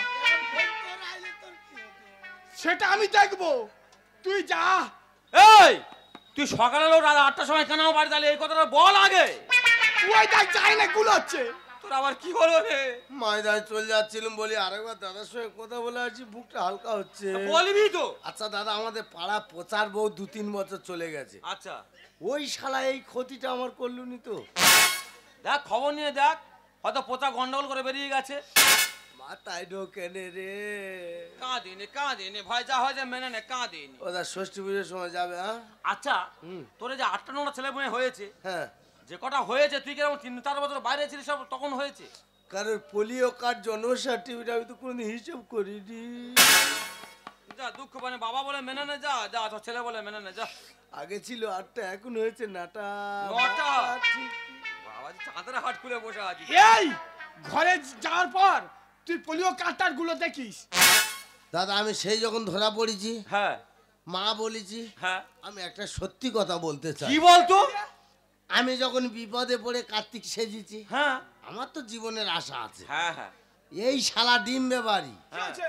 সেটা আমি দেখবো। তুই যা। এই তুই সকালে রাত 8টার সময় কেন আমার বাড়ি তাহলে এই কথাটা বল আগে। ওই দেখ যাই না গুলোচ্ছে। তোর আবার কি হলো রে? ময়দানে চলে যাচ্ছিলাম বলি আরেকবার দাদার সঙ্গে কথা বলে আসছি, বুকটা হালকা হচ্ছে। বলবি তো। আচ্ছা দাদা, আমাদের পাড়া প্রচার বউ 2-3 বছর চলে গেছে। আচ্ছা ওই শালা এই ক্ষতিটা আমার করলুনি তো। দেখ খবর নিয়ে দেখ, হয়তো পোতা গন্ডগোল করে বেরিয়ে গেছে। মাথায় ঢোকে নে রে। কাঁদিনি ভাই, যা হয় যা মেনে নে, কাঁদিনি। ওরা ষষ্ঠী পুজোর সময় যাবে। হ্যাঁ আচ্ছা তোর যে 8টা-9টা ছেলে মেয়ে হয়েছে, হ্যাঁ, যে কটা হয়েছে তুই কিরকম 3-4 বছর বাইরে ছিলিস সব তখন হয়েছে? কারোর পোলিও কার্ড, জন্ম সার্টিফিকেট আমি তো কোনোদিন হিসেব করিনি। যা দুঃখ মানে বাবা বলে মেনে নে, যা যা তোর ছেলে বলে মেনে নে যা। আগে ছিল 8টা, এখন হয়েছে 9টা। 9টা? ঠিক। বাবা চাঁদের হাট খুলে বসে আছি। এই ঘরে যাওয়ার পর তুই পোলিও কার্ডটার গুলো দেখিস। দাদা আমি সেই যখন ধরা পড়েছি, হ্যাঁ মা বলেছি, হ্যাঁ। আমি একটা সত্যি কথা বলতে চাই। কি বলতো? আমি যখন বিপদে পড়ে কার্তিক সেজেছি, হ্যাঁ আমার তো জীবনের আশা আছে। হ্যাঁ হ্যাঁ এই শালা ডিম্বে বাড়ি, কি আছে?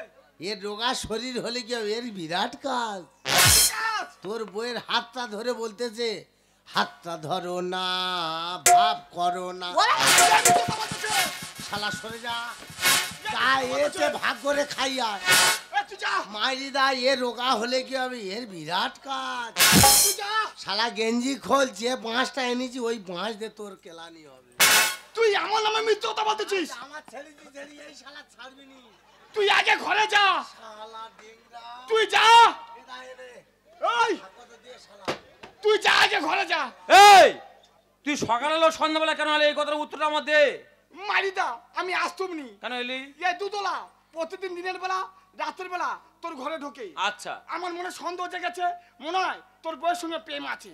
এর রোগা শরীর হলে কি হবে? এর বিরাট কাজ। তোর বইয়ের হাতটা ধরে বলতেছে, হাতটা ধরো না, ভাব করো না। শালা সরে যা, যা এসে ভাগ করে খাইয়া। এ, তুই যা, মাইরি দা, এ রোগা হলে কি হবে? এর বিরাট কাজ। তুই যা। শালা গেঞ্জি খোল, যে বাঁশটা এনেছি ওই বাঁশ দিয়ে তোর কেলানি হবে। তুই আমার নামে মিথ্যে কথা বলতেছিস। আমার ছেড়েছি ছেড়ে, এই শালা ছাড়বি নি। তুই আগে ঘরে যা। শালা ডেংরা। তুই যা। এদা এনে, এই কত দিয়ে শালা। তুই যা আগে ঘরে যা। এই তুই সকালে সন্ধ্যাবেলা কেন এলি? এই কথার উত্তরটা আমার দে। মারিদা আমি আসতুমনি। কেন এলি? এই দুতলা প্রতিদিন দিনের বেলা রাতের বেলা তোর ঘরে ঢোকে। আচ্ছা আমার মনে সন্দেহ জেগেছে, মনে হয় তোর বউয়ের সঙ্গে প্রেম আছে।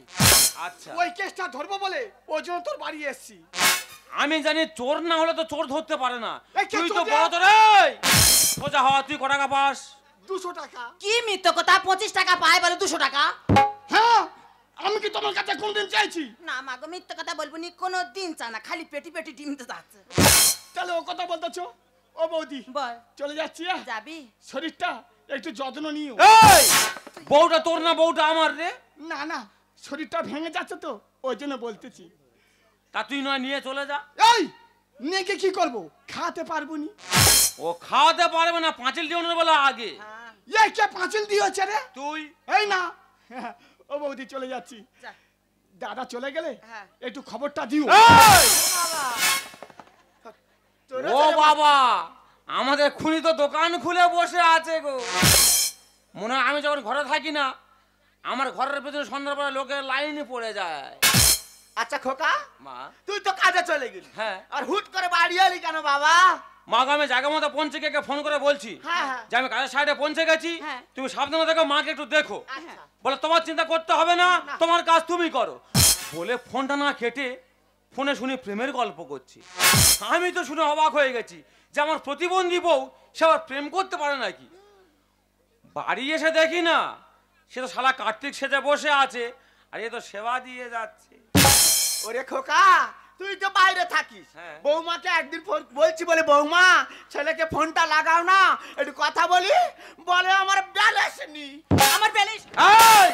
আচ্ছা ওই কেসটা ধরবো বলে ওই জন্য তোর বাড়ি এসেছি। আমি জানি চোর না হলে তো চোর ধরতে পারে না। এই কে তুই চোর তো রে? বড় তো রে। সোজা হওয়া, তুই ক টাকা পাস? 200 টাকা। কি মিথ্য কথা, 25 টাকা পায় বলে 200 টাকা? হ্যাঁ, আমি কি তোমার কাছে কোনদিন চাইছি? না মাগো, মিথ্য কথা বলবো নি, কোনো দিন চা না, খালি পেটি পেটি ডিম তো যাচ্ছে। তাহলে ও কথা বলতেছো? ও বৌদি বল, চলে যাচ্ছি। যাবি? শরীরটা একটু যত্ন নিও। এই বউটা তোর না বউটা আমার রে? না না, শরীরটা ভেঙে যাচ্ছে তো ওই জন্য বলতেছি। তা তুই নয় নিয়ে চলে যা। এই নেকে কি করব? খাতে পারবো নি। ও খাওয়াতে পারবে না, পাঁচিল টিউনের বলে আগে। এই কে পাঁচিল দিয়েছে রে? তুই এই না, ও বৌদি চলে যাচ্ছি। যা। দাদা চলে গেলে হ্যাঁ। একটু খবরটা দিও। এই! তোরা ও চলে বাবা, আমাদের খুনি তো দোকান খুলে বসে আছে গো। মনে হয় আমি যখন ঘরে থাকি না, আমার ঘরের পেছনে সন্ধ্যার পরে লোকের লাইনে পড়ে যায়। আচ্ছা খোকা, মা তুই তো কাজে চলে গেলি, হ্যাঁ আর হুট করে বাড়ি এলি কেন বাবা? মাকে আমি জায়গা মতো পৌঁছে গিয়ে ফোন করে বলছি হ্যাঁ হ্যাঁ যে আমি কাজের সাইডে পৌঁছে গেছি, হ্যাঁ। তুমি সাবধানে দেখো, মাকে একটু দেখো। আচ্ছা বলে তোমার চিন্তা করতে হবে না, তোমার কাজ তুমি করো। বলে ফোনটা না কেটে ফোনে শুনি প্রেমের গল্প করছি। আমি তো শুনে অবাক হয়ে গেছি যে আমার প্রতিবন্ধী বউ সে আবার প্রেম করতে পারে নাকি। বাড়ি এসে দেখি না, সে তো শালা কার্তিক সেজে বসে আছে, আর এ তো সেবা দিয়ে যাচ্ছে। ওরে খোকা, তুই তো বাইরে থাকিস। হ্যাঁ। বৌমাকে একদিন ফোন বলছি, বলে বৌমা ছেলেকে ফোনটা লাগাও না, একটু কথা বলি। বলে আমার ব্যালেন্স নেই। আমার প্যালিশ। এই!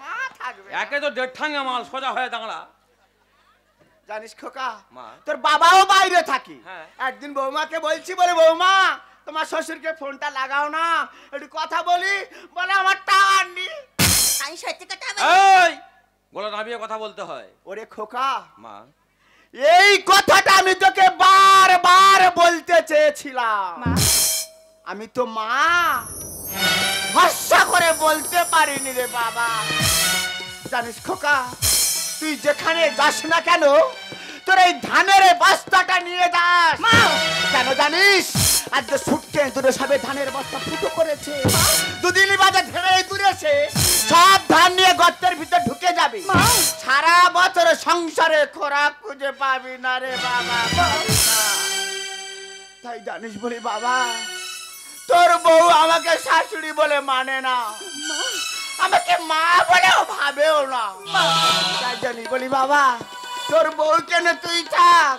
হ্যাঁ থাকবে। একে তো 1.5 ঠাঙ্গা মাল, সোজা হয়ে দাঁড়া। জানিস খোকা, মা। তোর বাবাও বাইরে থাকে। হ্যাঁ। একদিন বৌমাকে বলছি, বলে বৌমা তোমার শ্বশুরকে ফোনটা লাগাও না, একটু কথা বলি। বলে আমার টাওয়ার নেই। আমি সত্যি কথা এই বলে নামিয়ে কথা বলতে হয়। ওরে খোকা, মা এই কথাটা আমি তোকে বারবার বলতে চেয়েছিলাম। মা, আমি তো মা ভরসা করে বলতে পারিনি রে বাবা। জানিস খোকা, তুই যেখানে যাস না কেন, তোর এই ধানের বস্তাটা নিয়ে যাস। কেন জানিস? আজ ছুটতে দূরে সবে ধানের বস্তা ফুটো করেছে। দুদিন বাদে ধরে দূরেছে, সব ধান নিয়ে গর্তের ভিতর ঢুকে যাবে। সারা বছর সংসারে খোরাক খুঁজে পাবি না রে বাবা, পাবি না। তাই জানিস বলি বাবা, তোর বউ আমাকে শাশুড়ি বলে মানে না, আমাকে মা বলেও ভাবেও না। তাই জানিস বলি বাবা, তোর বউ কেন তুই থাক,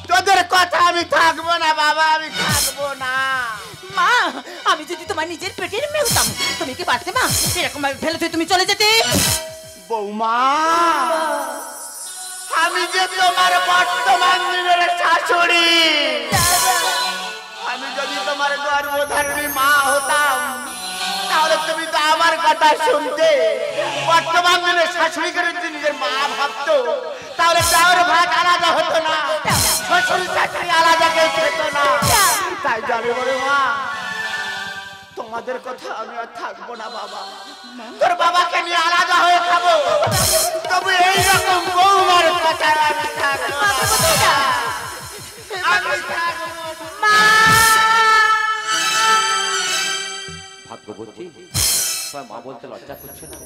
তোদের কথা আমি থাকবো না বাবা, আমি থাকবো না। মা, আমি যদি তোমার নিজের পেটের মেয়ে হতাম, তুমি কি পারতে মা এরকম ভাবে ফেলে তুই তুমি চলে যেতে? বৌমা, আমি যে তোমার বর্তমান দিনের শাশুড়ি, আমি যদি তোমার গর্ভধারিণী মা হতাম, তাহলে তুমি তো আমার কথা শুনতে। বর্তমান দিনের শাশুড়ি করে যদি নিজের মা ভাবতো, তাহলে চাউর ভাত আলাদা হতো না, শ্বশুর শাশুড়ি আলাদা কেউ খেত না। তাই জানি বলে মা, তোমাদের কথা আমি আর থাকবো না বাবা, তোর বাবাকে নিয়ে আলাদা হয়ে খাবো, তবে এইরকম বৌমার কথা আমি থাকবো না, আমি থাকবো না। ভাগ্যবতী, তোমার মা বলতে লজ্জা করছে না?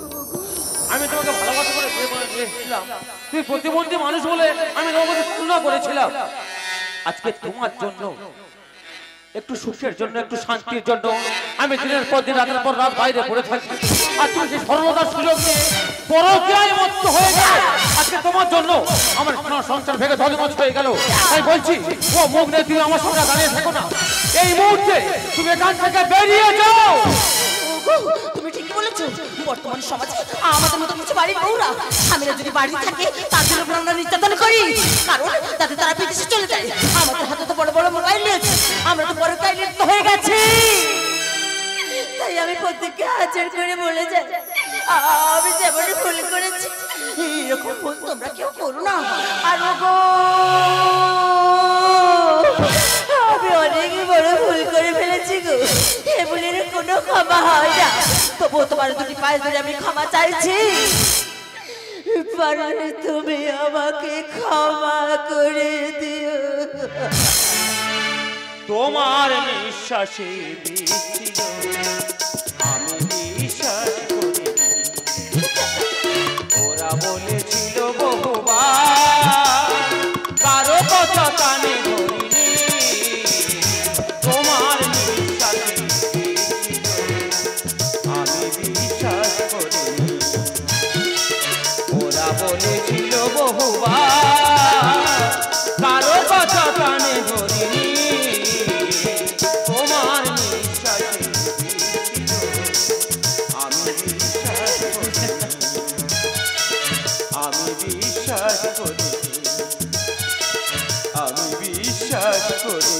আমি তোমাকে ভালোবাসা করে বিয়ে করে নিয়ে এসেছিলাম, তুমি প্রতিবন্ধী মানুষ বলে আমি তোমাকে তুলনা করেছিলাম। আজকে তোমার জন্য, একটু সুখের জন্য, একটু শান্তির জন্য আমি দিনের পর দিন, রাতের পর রাত বাইরে পড়ে থাকি। আর তুমি সেই সরলতার সুযোগ নিয়ে পরকীয়ায় মত্ত হয়ে গেলে আজকে তোমার জন্য আমার সংসার ভেঙে ধর্মমত হয়ে গেল। তাই বলছি, ও মুখ নিয়ে তুমি আমার সঙ্গে দাঁড়িয়ে থাকো না, এই মুহূর্তে তুমি এখান থেকে বেরিয়ে যাও। তুমি ঠিকই বলেছো, বর্তমান সমাজে আমাদের মতো কিছু বাড়ির বউরা স্বামীরা যদি বাড়ি থাকে তাদের উপর আমরা নির্যাতন করি, কারণ যাতে তারা বিদেশে চলে যায়। আমাদের হাতে তো বড় বড় মোবাইল নিয়েছে, আমরা তো বড় কাইলিত হয়ে গেছি। তাই আমি প্রত্যেককে হাজার করে বলে যাই, আমি যেমন ভুল করেছি এরকম ভুল তোমরা কেউ করো না। আর গো, আমি অনেক বড় ভুল করে ফেলেছি গো, এ ভুলের কোনো ক্ষমা হয় না। তবুও তোমার দুটি পায়ে ধরে আমি ক্ষমা চাইছি, পারলে তুমি আমাকে ক্ষমা করে দিও। তোমার নিঃশ্বাসে ছিল আমি বিশ্বাস করি, ওরা বলেছিল বহুবার কারো কথা কানে ধরিনি। তোমার নিঃশ্বাসে ছিল আমি বিশ্বাস করিনি, ওরা বলেছিল বহুবার কারো কথা কানে ধরিনি। তোমার নিঃশ্বাসে আমি বিশ্বাস করি, আমি বিশ্বাস করি, আমি বিশ্বাস করি।